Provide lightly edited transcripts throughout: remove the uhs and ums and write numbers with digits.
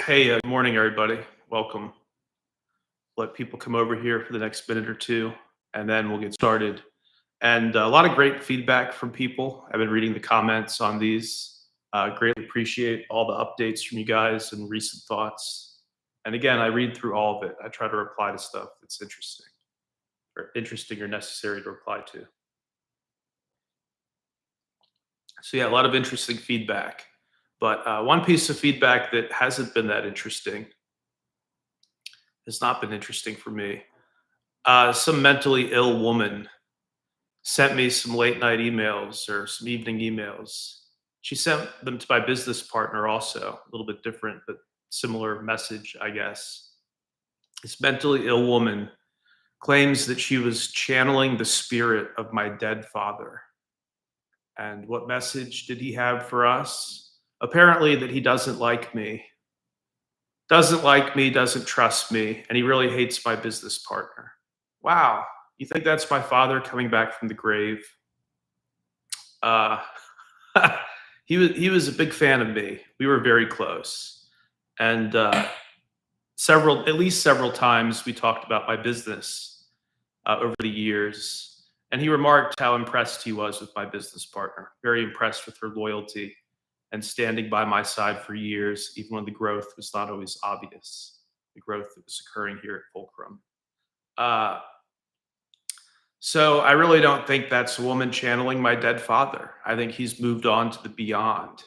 Hey, good morning, everybody. Welcome. Let people come over here for the next minute or two, and then we'll get started. And a lot of great feedback from people. I've been reading the comments on these. Greatly appreciate all the updates from you guys and recent thoughts. And again, I read through all of it. I try to reply to stuff that's interesting or necessary to reply to. So yeah, a lot of interesting feedback. But one piece of feedback that hasn't been that interesting has not been interesting for me. Some mentally ill woman sent me some late night emails or some evening emails. She sent them to my business partner also, a little bit different, but similar message, I guess. This mentally ill woman claims that she was channeling the spirit of my dead father. And what message did he have for us? Apparently, that he doesn't trust me, and he really hates my business partner. Wow. You think that's my father coming back from the grave? Uh, he was a big fan of me. We were very close, and at least several times, we talked about my business over the years. And he remarked how impressed he was with my business partner. Very impressed with her loyalty and standing by my side for years, even when the growth was not always obvious. The growth that was occurring here at Fulcrum. Uh, So I really don't think that's a woman channeling my dead father. I think he's moved on to the beyond.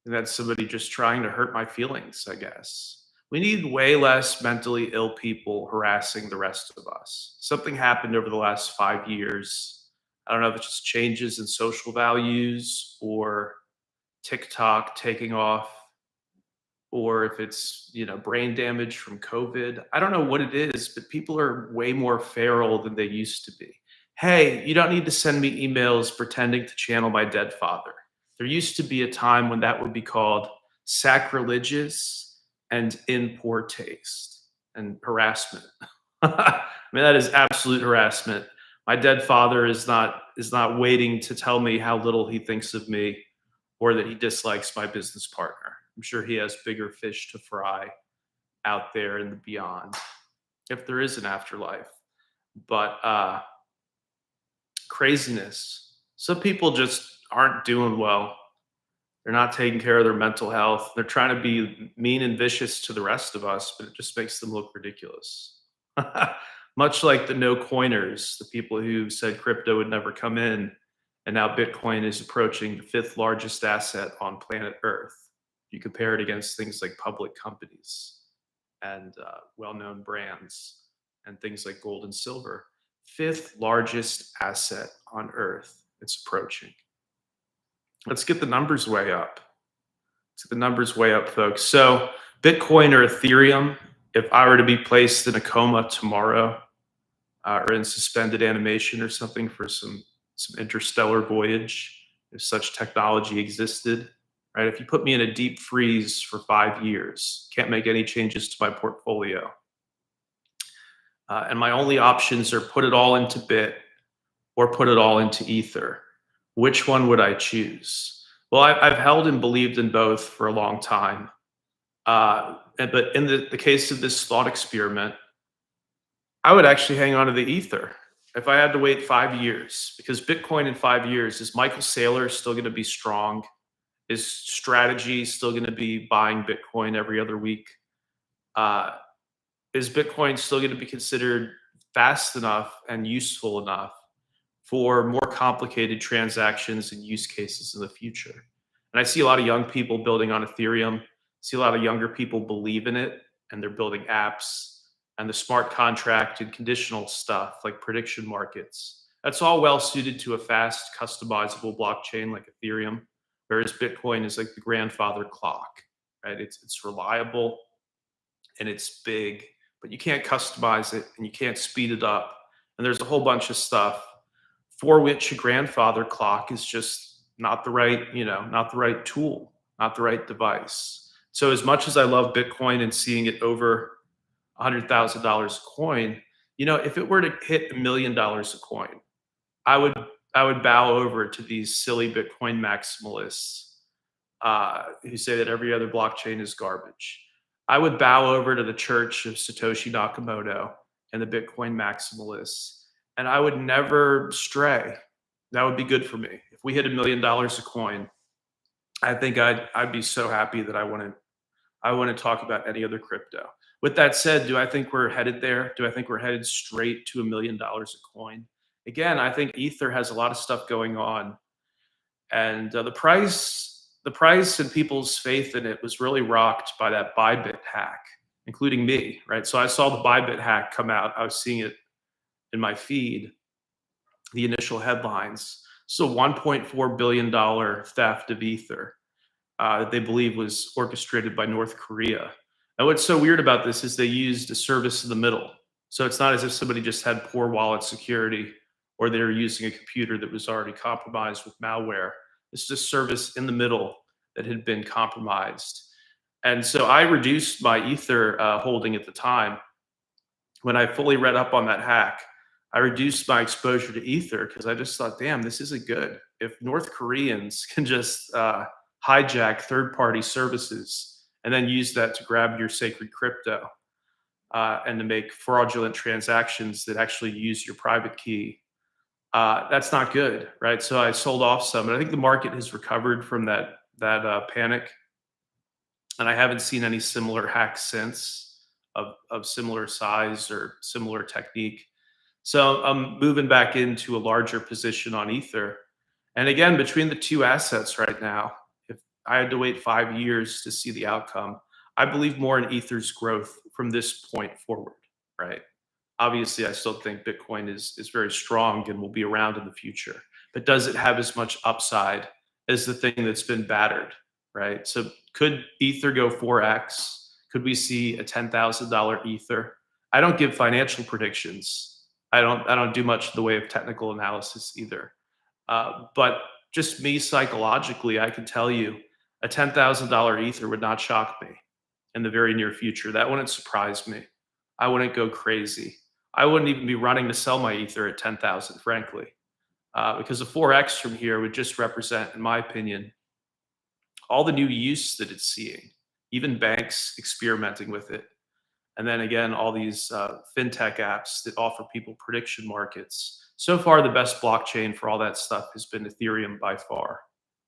And that's somebody just trying to hurt my feelings, I guess. We need way less mentally ill people harassing the rest of us. Something happened over the last 5 years. I don't know if it's just changes in social values or TikTok taking off or if it's, brain damage from COVID. I don't know what it is, but people are way more feral than they used to be. Hey, you don't need to send me emails pretending to channel my dead father. There used to be a time when that would be called sacrilegious and in poor taste and harassment. I mean, that is absolute harassment. My dead father is not waiting to tell me how little he thinks of me or that he dislikes my business partner. I'm sure he has bigger fish to fry out there in the beyond, if there is an afterlife. But craziness. Some people just aren't doing well. They're not taking care of their mental health. They're trying to be mean and vicious to the rest of us, but it just makes them look ridiculous. Much like the no coiners, the people who said crypto would never come in, and now Bitcoin is approaching the fifth largest asset on planet Earth. You compare it against things like public companies and well-known brands and things like gold and silver. Fifth largest asset on Earth. It's approaching. Let's get the numbers way up. Let's get the numbers way up, folks. So Bitcoin or Ethereum, if I were to be placed in a coma tomorrow or in suspended animation or something for some interstellar voyage, if such technology existed, right? If you put me in a deep freeze for 5 years, can't make any changes to my portfolio, and my only options are put it all into Bit or put it all into Ether, which one would I choose? Well, I've held and believed in both for a long time. But in the case of this thought experiment, I would actually hang on to the Ether if I had to wait 5 years, because Bitcoin in 5 years, is Michael Saylor still going to be strong? Is strategy still going to be buying Bitcoin every other week? Uh, is Bitcoin still going to be considered fast enough and useful enough for more complicated transactions and use cases in the future? And I see a lot of young people building on Ethereum. See a lot of younger people believe in it, and they're building apps and the smart contract and conditional stuff like prediction markets. That's all well suited to a fast, customizable blockchain like Ethereum, whereas Bitcoin is like the grandfather clock, right? It's reliable and it's big, but you can't customize it and you can't speed it up. And there's a whole bunch of stuff for which a grandfather clock is just not the right, not the right tool, not the right device. So as much as I love Bitcoin and seeing it over $100,000 a coin, if it were to hit $1 million a coin, I would I would bow over to these silly Bitcoin maximalists who say that every other blockchain is garbage. I would bow over to the church of Satoshi Nakamoto and the Bitcoin maximalists, and I would never stray. That would be good for me. If we hit $1 million a coin, I think I'd be so happy that I wouldn't talk about any other crypto. With that said, do I think we're headed there? Do I think we're headed straight to $1 million a coin? Again, I think Ether has a lot of stuff going on, and the price and people's faith in it was really rocked by that Bybit hack, including me, right? So I saw the Bybit hack come out. I was seeing it in my feed, the initial headlines. So $1.4 billion theft of Ether that they believe was orchestrated by North Korea. And what's so weird about this is they used a service in the middle. So it's not as if somebody just had poor wallet security or they were using a computer that was already compromised with malware. It's just service in the middle that had been compromised. And so I reduced my Ether holding at the time when I fully read up on that hack. I reduced my exposure to Ether because I just thought, damn, this isn't good. If North Koreans can just hijack third-party services and then use that to grab your sacred crypto and to make fraudulent transactions that actually use your private key, that's not good, right? So I sold off some, and I think the market has recovered from that panic, and I haven't seen any similar hacks since of similar size or similar technique. So I'm moving back into a larger position on Ether. And again, between the two assets right now, if I had to wait 5 years to see the outcome, I believe more in Ether's growth from this point forward, right? Obviously, I still think Bitcoin is very strong and will be around in the future. But does it have as much upside as the thing that's been battered, right? So could Ether go 4x? Could we see a $10,000 Ether? I don't give financial predictions. I don't do much in the way of technical analysis either. But just me psychologically, I can tell you a $10,000 Ether would not shock me in the very near future. That wouldn't surprise me. I wouldn't go crazy. I wouldn't even be running to sell my Ether at 10,000, frankly, because a 4x from here would just represent, in my opinion, all the new use that it's seeing, even banks experimenting with it. And then again, all these fintech apps that offer people prediction markets. So far, the best blockchain for all that stuff has been Ethereum by far.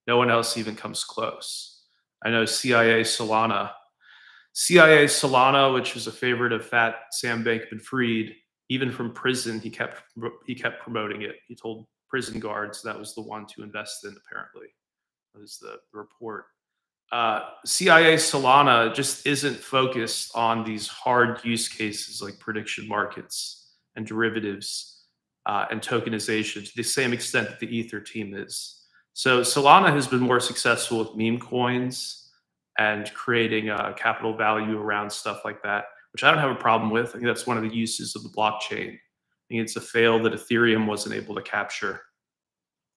No one else even comes close. I know CIA Solana, which was a favorite of Fat Sam Bankman-Fried, even from prison, he kept promoting it. He told prison guards that was the one to invest in. Apparently, that was the report. CIA Solana just isn't focused on these hard use cases like prediction markets and derivatives and tokenization to the same extent that the Ether team is. So Solana has been more successful with meme coins and creating capital value around stuff like that, which I don't have a problem with. I think that's one of the uses of the blockchain. I think it's a fail that Ethereum wasn't able to capture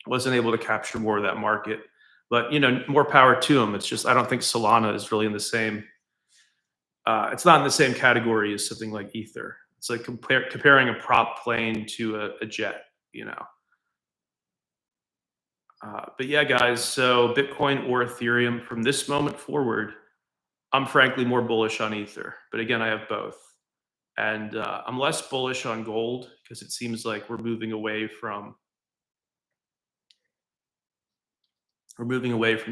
more of that market. But more power to them. It's just I don't think Solana is really in the same. It's not in the same category as something like Ether. It's like comparing a prop plane to a jet. But yeah, guys. So Bitcoin or Ethereum from this moment forward, I'm frankly more bullish on Ether. But again, I have both, and I'm less bullish on gold because it seems like we're moving away from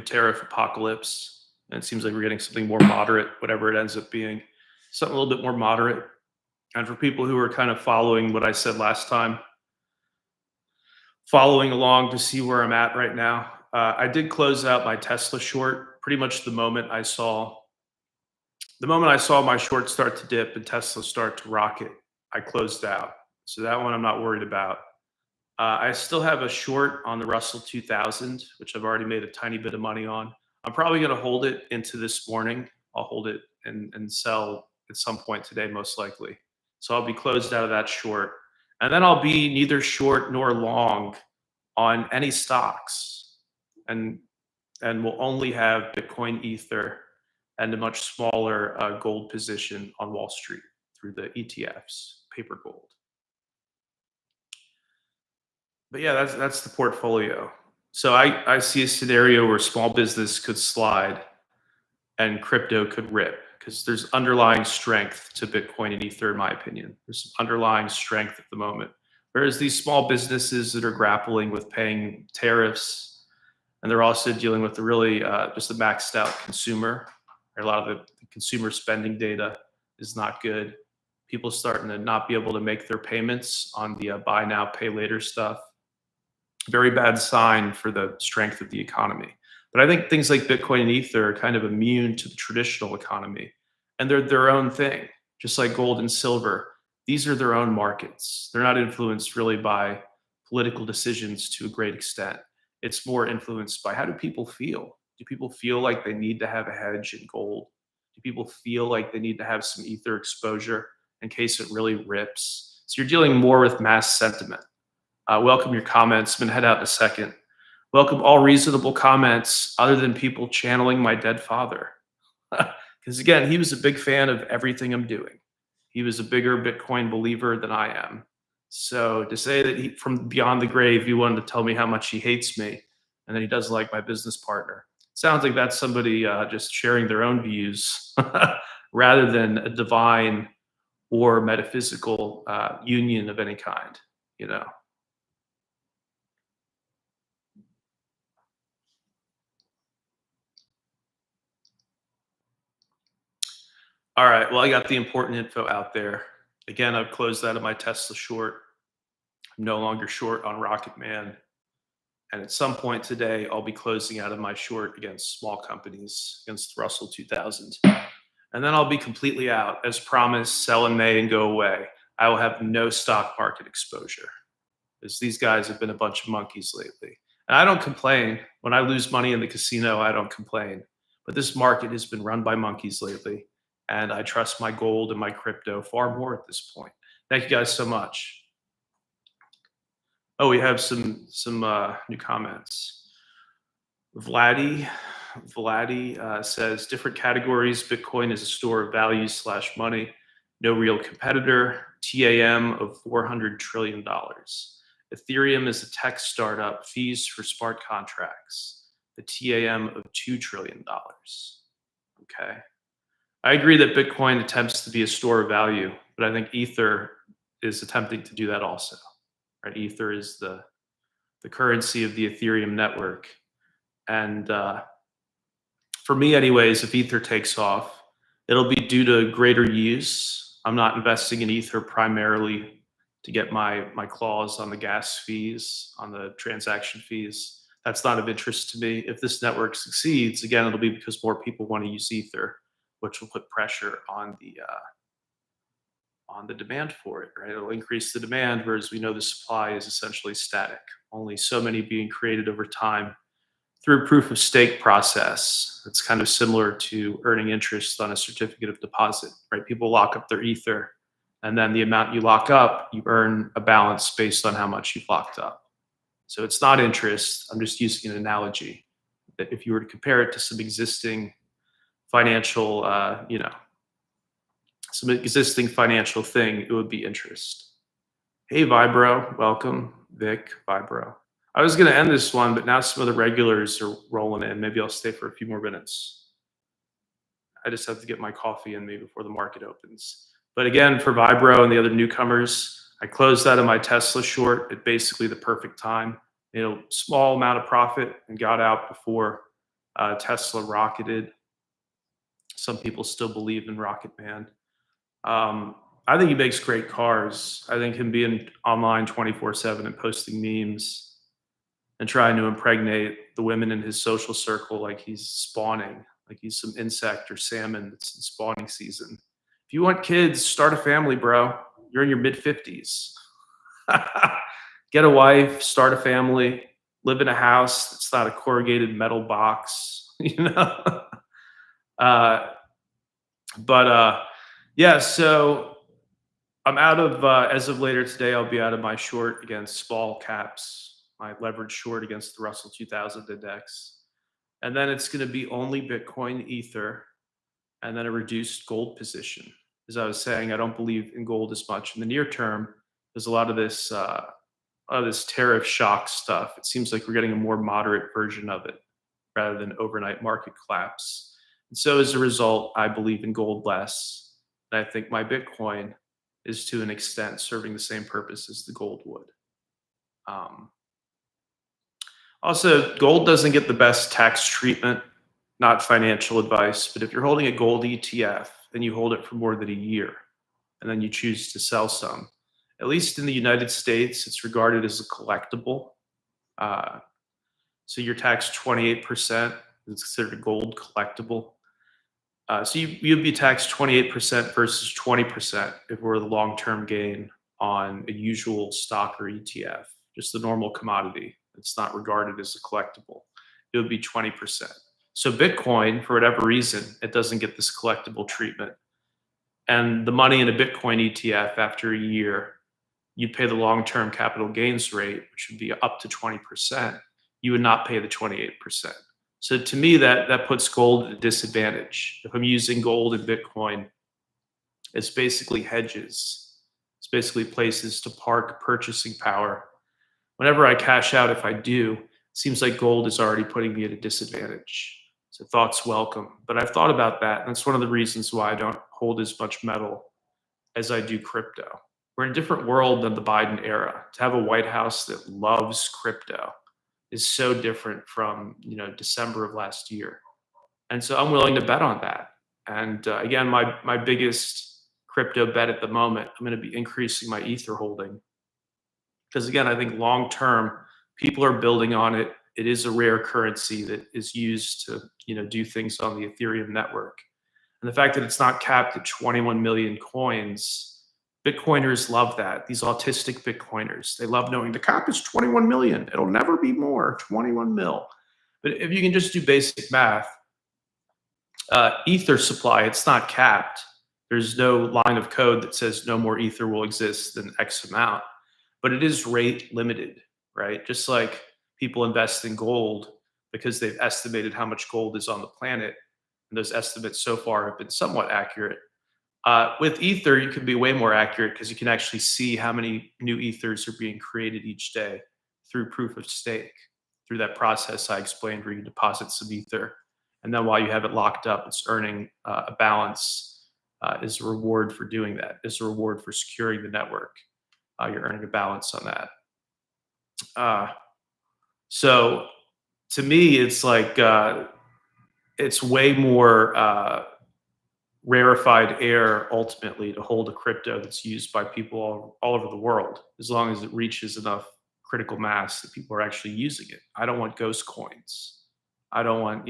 tariff apocalypse, and it seems like we're getting something more moderate, whatever it ends up being, something a little bit more moderate. And for people who are kind of following what I said last time, following along to see where I'm at right now, I did close out my Tesla short pretty much the moment I saw my short start to dip and Tesla start to rocket. I closed out. So that one I'm not worried about. I still have a short on the Russell 2000, which I've already made a tiny bit of money on. I'm probably going to hold it into this morning. I'll hold it and sell at some point today, most likely. So I'll be closed out of that short. And then I'll be neither short nor long on any stocks. And we'll only have Bitcoin, Ether, and a much smaller gold position on Wall Street through the ETFs, paper gold. But yeah, that's the portfolio. So I see a scenario where small business could slide and crypto could rip. because there's underlying strength to Bitcoin and Ether, in my opinion. There's some underlying strength at the moment. Whereas these small businesses that are grappling with paying tariffs, and they're also dealing with the really just a maxed out consumer. A lot of the consumer spending data is not good. People starting to not be able to make their payments on the buy now, pay later stuff. Very bad sign for the strength of the economy. But I think things like Bitcoin and Ether are kind of immune to the traditional economy, and they're their own thing, just like gold and silver. These are their own markets. They're not influenced really by political decisions to a great extent. It's more influenced by how do people feel? Do people feel like they need to have a hedge in gold? Do people feel like they need to have some Ether exposure in case it really rips? So you're dealing more with mass sentiment. Welcome your comments. I'm going to head out in a second. Welcome all reasonable comments other than people channeling my dead father. Because again, he was a big fan of everything I'm doing. He was a bigger Bitcoin believer than I am. So to say that he, from beyond the grave, he wanted to tell me how much he hates me and that he doesn't like my business partner, sounds like that's somebody just sharing their own views rather than a divine or metaphysical union of any kind, you know. All right. Well, I got the important info out there. Again, I've closed out of my Tesla short. I'm no longer short on Rocket Man. And at some point today, I'll be closing out of my short against small companies, against the Russell 2000. And then I'll be completely out. As promised, sell in May and go away. I will have no stock market exposure, because these guys have been a bunch of monkeys lately. And I don't complain. When I lose money in the casino, I don't complain. But this market has been run by monkeys lately. And I trust my gold and my crypto far more at this point. Thank you guys so much. Oh, we have some new comments. Vladdy says different categories. Bitcoin is a store of value / money. No real competitor. TAM of $400 trillion. Ethereum is a tech startup. Fees for smart contracts. The TAM of $2 trillion. Okay. I agree that Bitcoin attempts to be a store of value, but I think Ether is attempting to do that also. Right? Ether is the currency of the Ethereum network. And for me, anyways, if Ether takes off, it'll be due to greater use. I'm not investing in Ether primarily to get my claws on the gas fees, on the transaction fees. That's not of interest to me. If this network succeeds, again, it'll be because more people want to use Ether, which will put pressure on the demand for it, right? It'll increase the demand, whereas we know the supply is essentially static. Only so many being created over time through a proof of stake process. It's kind of similar to earning interest on a certificate of deposit, right? People lock up their Ether, and then the amount you lock up, you earn a balance based on how much you've locked up. So it's not interest. I'm just using an analogy that if you were to compare it to some existing financial, some existing financial thing, it would be interest. Hey, Vibro, welcome. Vic, Vibro. I was going to end this one, but now some of the regulars are rolling in. Maybe I'll stay for a few more minutes. I just have to get my coffee in me before the market opens. But again, for Vibro and the other newcomers, I closed out of my Tesla short at basically the perfect time. Small amount of profit, and got out before Tesla rocketed. Some people still believe in Rocket Man. I think he makes great cars. I think him being online 24/7 and posting memes and trying to impregnate the women in his social circle like he's spawning, like he's some insect or salmon that's in spawning season. If you want kids, start a family, bro. You're in your mid-50s. Get a wife, start a family, live in a house that's not a corrugated metal box, yeah, so I'm out of, as of later today, I'll be out of my short against small caps, my leverage short against the Russell 2000 index. And then it's going to be only Bitcoin, Ether, and then a reduced gold position. As I was saying, I don't believe in gold as much in the near term. There's a lot of this tariff shock stuff. It seems like we're getting a more moderate version of it rather than overnight market collapse. And so as a result, I believe in gold less. And I think my Bitcoin is to an extent serving the same purpose as the gold would. Um, Also, gold doesn't get the best tax treatment, not financial advice, but if you're holding a gold ETF and you hold it for more than a year and then you choose to sell some, at least in the United States, it's regarded as a collectible. Uh, so you're taxed 28%. It's considered a gold collectible. So you'd be taxed 28% versus 20% if we're the long-term gain on a usual stock or ETF, just the normal commodity. It's not regarded as a collectible. It would be 20%. So Bitcoin, for whatever reason, it doesn't get this collectible treatment. And the money in a Bitcoin ETF after a year, you'd pay the long-term capital gains rate, which would be up to 20%. You would not pay the 28%. So to me, that puts gold at a disadvantage. If I'm using gold and Bitcoin, it's basically hedges. It's basically places to park purchasing power. Whenever I cash out, if I do, it seems like gold is already putting me at a disadvantage. So thoughts welcome. But I've thought about that, and that's one of the reasons why I don't hold as much metal as I do crypto. We're in a different world than the Biden era. To have a White House that loves crypto is so different from December of last year, and so I'm willing to bet on that. And again, my biggest crypto bet at the moment, I'm going to be increasing my Ether holding because again, I think long term people are building on it. It is a rare currency that is used to do things on the Ethereum network, and the fact that it's not capped at 21 million coins. Bitcoiners love that. These autistic Bitcoiners, they love knowing the cap is 21 million. It'll never be more, 21 mil. But if you can just do basic math, Ether supply, it's not capped. There's no line of code that says no more Ether will exist than X amount, but it is rate limited, right? Just like people invest in gold because they've estimated how much gold is on the planet. And those estimates so far have been somewhat accurate. With Ether, you can be way more accurate because you can actually see how many new Ethers are being created each day through proof of stake, through that process I explained where you deposit some Ether. And then while you have it locked up, it's earning a balance as a reward for doing that, as a reward for securing the network. You're earning a balance on that. So to me, it's like it's way more rarefied air ultimately to hold a crypto that's used by people all over the world, as long as it reaches enough critical mass that people are actually using it. I don't want ghost coins. I don't want,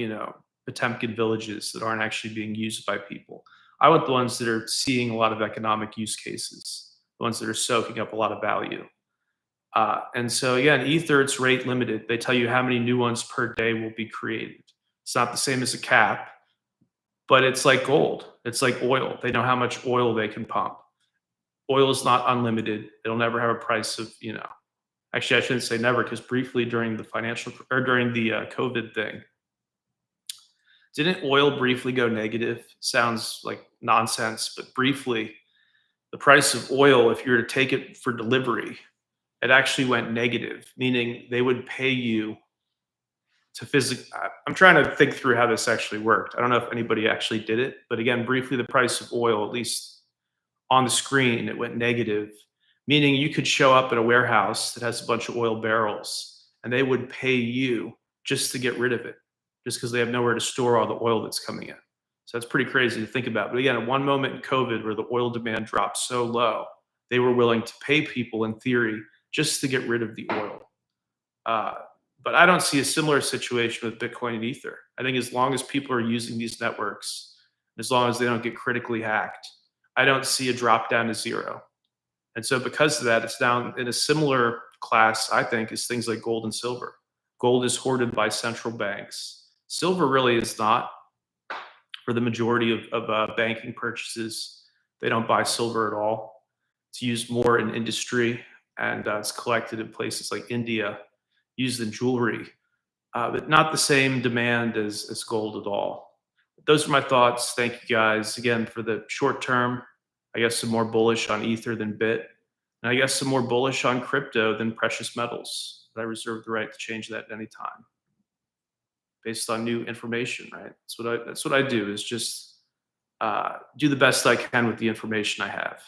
Potemkin villages that aren't actually being used by people. I want the ones that are seeing a lot of economic use cases, the ones that are soaking up a lot of value. And so again, Ether, it's rate limited. They tell you how many new ones per day will be created. It's not the same as a cap, but it's like gold. It's like oil. They know how much oil they can pump. Oil is not unlimited. It'll never have a price of, actually, I shouldn't say never, because briefly during the during the COVID thing, didn't oil briefly go negative? Sounds like nonsense, but briefly, the price of oil, if you were to take it for delivery, it actually went negative, meaning they would pay you to physically. I'm trying to think through how this actually worked. I don't know if anybody actually did it, but again, briefly, the price of oil, at least on the screen, it went negative, meaning you could show up at a warehouse that has a bunch of oil barrels and they would pay you just to get rid of it, just because they have nowhere to store all the oil that's coming in. So that's pretty crazy to think about. But again, at one moment in COVID where the oil demand dropped so low, they were willing to pay people in theory just to get rid of the oil. Uh, but I don't see a similar situation with Bitcoin and Ether. I think as long as people are using these networks, as long as they don't get critically hacked, I don't see a drop down to zero. And so because of that, it's down in a similar class, I think, as things like gold and silver. Gold is hoarded by central banks. Silver really is not. For the majority of banking purchases, they don't buy silver at all. It's used more in industry, and it's collected in places like India, used in jewelry, but not the same demand as gold at all. Those are my thoughts. Thank you guys. Again, for the short term, I guess some more bullish on Ether than Bit, and I guess some more bullish on crypto than precious metals. But I reserve the right to change that at any time. based on new information, right? That's what I do, is just do the best I can with the information I have.